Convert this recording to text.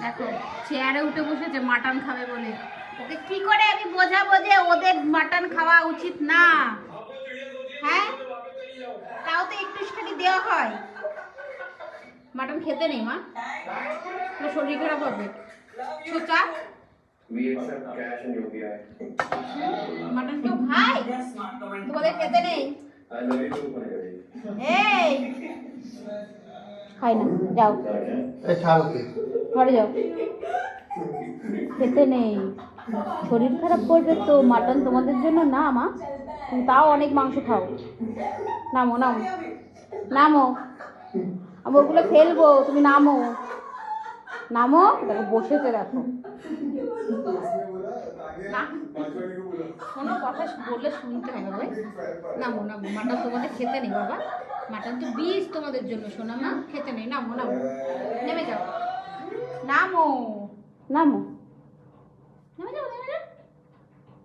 দেখো চেয়ারে উঠে বসেছে মাটন খাবে বলে। ওকে কি করে আমি বোঝাবো যে ওদের মাটন খাওয়া উচিত না? হ্যাঁ, তাও তো একটুখানি দেওয়া হয়। মাটন খেতে নেই মা, তোর শরীর খারাপ হবে। ছোচা মাটন কেউ খায়? তোমাদের খেতে নেই? এই খাই না, যাও ঘরে যাও, খেতে নেই, শরীর খারাপ করবে তো। মাটন তোমাদের জন্য না মা, তুমি তাও অনেক মাংস খাও। নামো নামো নামো, আমি ওগুলো ফেলবো, তুমি নামো নামো। দেখো বসেছে, দেখো না, শোনো কথা বললে শুনতে হবে ভাই। নামো নামো, মাটন তোমাদের খেতে নেই বাবা, মাটন তো বিষ তোমাদের জন্য। শোনা মা, খেতে নেই, নামো নামো, নেমে যাও, নামো নামো, নেমে যাও।